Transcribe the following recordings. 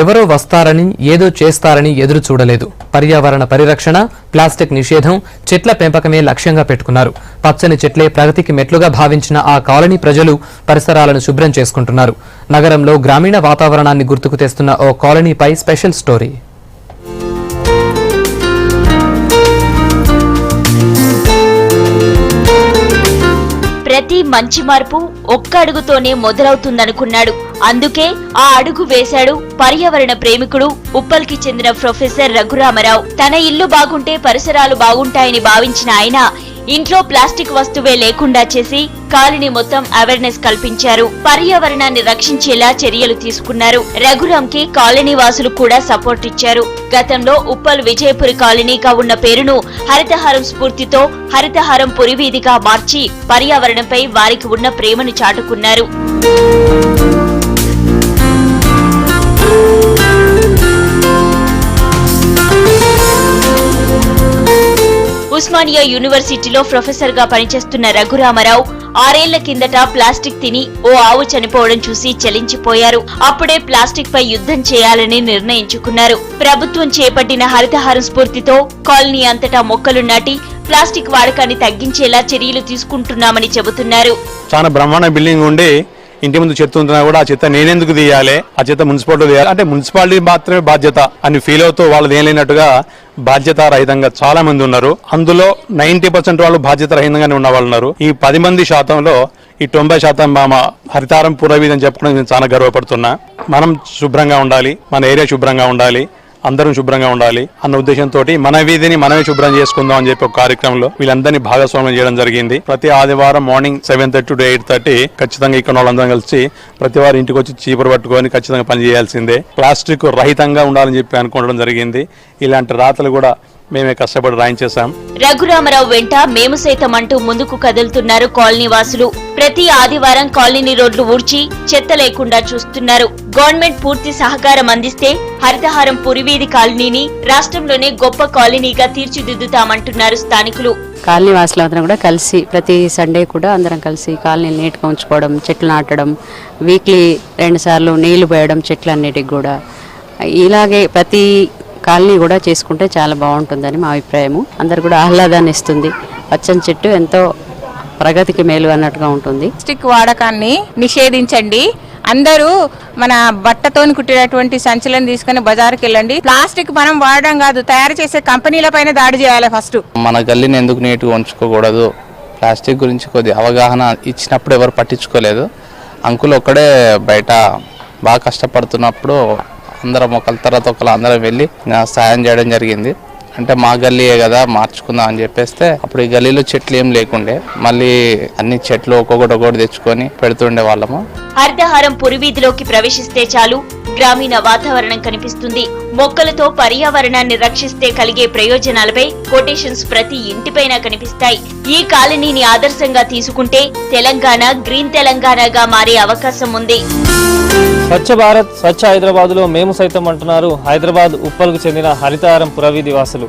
ఎవరో వస్తారని ఏదో చేస్తారని ఎదురు చూడలేదు. పర్యావరణ పరిరక్షణ, ప్లాస్టిక్ నిషేధం, చెట్ల పెంపకమే లక్ష్యంగా పెట్టుకున్నారు. పచ్చని చెట్లే ప్రగతికి మెట్లుగా భావించిన ఆ కాలనీ ప్రజలు పరిసరాలను శుభ్రం చేసుకుంటున్నారు. నగరంలో గ్రామీణ వాతావరణాన్ని గుర్తుకు తెస్తున్న ఓ కాలనీపై స్పెషల్ స్టోరీ. ప్రతి మంచి మార్పు ఒక్క అడుగుతోనే మొదలవుతుందనుకున్నాడు. అందుకే ఆ అడుగు వేశాడు పర్యావరణ ప్రేమికుడు, ఉప్పల్కి చెందిన ప్రొఫెసర్ రఘురామరావు. తన ఇల్లు బాగుంటే పరిసరాలు బాగుంటాయని భావించిన ఆయన ఇంట్లో ప్లాస్టిక్ వస్తువే లేకుండా చేసి కాలనీ మొత్తం అవేర్నెస్ కల్పించారు. పర్యావరణాన్ని రక్షించేలా చర్యలు తీసుకున్నారు. రఘురాంకి కాలనీ వాసులు కూడా సపోర్ట్ ఇచ్చారు. గతంలో ఉప్పల్ విజయపురి కాలనీగా ఉన్న పేరును హరితహారం స్ఫూర్తితో హరితహారం పురివీధిగా మార్చి పర్యావరణంపై వారికి ఉన్న ప్రేమను చాటుకున్నారు. ఉస్మానియా యూనివర్సిటీలో ప్రొఫెసర్ గా పనిచేస్తున్న రఘురామరావు 6 ఏళ్ల కిందట ప్లాస్టిక్ తిని ఓ ఆవు చనిపోవడం చూసి చలించిపోయారు. అప్పుడే ప్లాస్టిక్ పై యుద్ధం చేయాలని నిర్ణయించుకున్నారు. ప్రభుత్వం చేపట్టిన హరితహారం స్ఫూర్తితో కాలనీ అంతటా మొక్కలు నాటి ప్లాస్టిక్ వాడకాన్ని తగ్గించేలా చర్యలు తీసుకుంటున్నామని చెబుతున్నారు. చాలా బ్రహ్మాండ బిల్డింగ్ ఉండి ఇంటి ముందు చెత్త ఉంటున్నా కూడా ఆ చెత్త నేనెందుకు తీయాలి, ఆ చెత్త మున్సిపాలిటీ తీయాలి అంటే మున్సిపాలిటీ మాత్రమే బాధ్యత అని ఫీల్ అవుతూ వాళ్ళు ఏం లేనట్టుగా బాధ్యత రహితంగా చాలా మంది ఉన్నారు. అందులో 90% వాళ్ళు బాధ్యత రహితంగానే ఉన్న వాళ్ళు ఉన్నారు. ఈ 10 మంది శాతంలో ఈ 90% మా హరితారం పురవీధి అని చెప్పుకోవడం నేను చాలా గర్వపడుతున్నా. మనం శుభ్రంగా ఉండాలి, మన ఏరియా శుభ్రంగా ఉండాలి, అందరం శుభ్రంగా ఉండాలి అన్న ఉద్దేశంతో మన వీధిని మనమే శుభ్రం చేసుకుందాం అని చెప్పి ఒక కార్యక్రమంలో వీళ్ళందరినీ భాగస్వామ్యం చేయడం జరిగింది. ప్రతి ఆదివారం మార్నింగ్ 7:30 to 8:30 ఖచ్చితంగా ఇక్కడ వాళ్ళందరం కలిసి ప్రతి వారు ఇంటికి వచ్చి చీపురు పట్టుకొని ఖచ్చితంగా పని చేయాల్సిందే. ప్లాస్టిక్ రహితంగా ఉండాలని చెప్పి అనుకోవడం జరిగింది. ఇలాంటి రాతలు కూడా మేమే కష్టపడి రాయించేశాం. రఘురామరావు వెంట మేము సైతం అంటూ ముందుకు కదులుతున్నారు కాలనీ వాసులు. ప్రతి ఆదివారం కాలనీ రోడ్లు ఊడ్చి చెత్త లేకుండా చూస్తున్నారు. గవర్నమెంట్ పూర్తి సహకారం అందిస్తే హరితహారం పురివీధి కాలనీని రాష్ట్రంలోనే గొప్ప కాలనీగా తీర్చిదిద్దుతామంటున్నారు స్థానికులు. కాలనీ వాసులందరం కూడా కలిసి ప్రతి సండే కూడా అందరం కలిసి కాలనీని నీట్గా ఉంచుకోవడం, చెట్లు నాటడం, వీక్లీ 2 సార్లు నీళ్లు పోయడం చెట్లన్నిటికి కూడా. ఇలాగే ప్రతి కాలనీ కూడా చేసుకుంటే చాలా బాగుంటుందని మా అభిప్రాయము. అందరు కూడా ఆహ్లాదాన్ని ఇస్తుంది. పచ్చని చెట్టు ఎంతో ప్రగతికి మేలు అన్నట్టుగా ఉంటుంది. ప్లాస్టిక్ వాడకాన్ని నిషేధించండి. అందరూ మన బట్టతోని కుట్టినటువంటి సంచులను తీసుకుని బజారుకి వెళ్ళండి. ప్లాస్టిక్ మనం వాడడం కాదు, తయారు చేసే కంపెనీల పైన దాడి చేయాలి. ఫస్ట్ మన గల్లీని ఎందుకు నీట్గా ఉంచుకోకూడదు, ప్లాస్టిక్ గురించి కొద్ది అవగాహన ఇచ్చినప్పుడు ఎవరు పట్టించుకోలేదు. అంకుల్ ఒక్కడే బయట బాగా కష్టపడుతున్నప్పుడు అందరం ఒకరి తర్వాత ఒకరు అందరం వెళ్ళి సాయం చేయడం జరిగింది. అంటే మా గల్లీయే కదా మార్చుకుందాం అని చెప్పేస్తే అప్పుడు ఈ గల్లీలో చెట్లు ఏం లేకుండే మళ్ళీ అన్ని చెట్లు ఒక్కొక్కటి తెచ్చుకొని పెడుతుండే వాళ్ళము. హరితహారం పురివీధిలోకి ప్రవేశిస్తే చాలు గ్రామీణ వాతావరణం కనిపిస్తుంది. మొక్కలతో పర్యావరణాన్ని రక్షిస్తే కలిగే ప్రయోజనాలపై కొటేషన్స్ ప్రతి ఇంటిపైన కనిపిస్తాయి. ఈ కాలనీని ఆదర్శంగా తీసుకుంటే తెలంగాణ గ్రీన్ తెలంగాణగా మారే అవకాశం ఉంది. స్వచ్ఛ భారత్ స్వచ్ఛ హైదరాబాద్ లో మేము సైతం అంటున్నారు హైదరాబాద్ ఉప్పల్కు చెందిన హరితహారం పురవీధి వాసులు.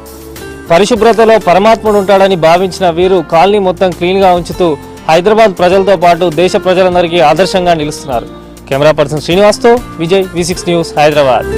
పరిశుభ్రతలో పరమాత్ముడు ఉంటాడని భావించిన వీరు కాలనీ మొత్తం క్లీన్ గా ఉంచుతూ హైదరాబాద్ ప్రజలతో పాటు దేశ ప్రజలందరికీ ఆదర్శంగా నిలుస్తున్నారు. కెమెరా పర్సన్ శ్రీనివాస్తో విజయ్, V6 న్యూస్, హైదరాబాద్.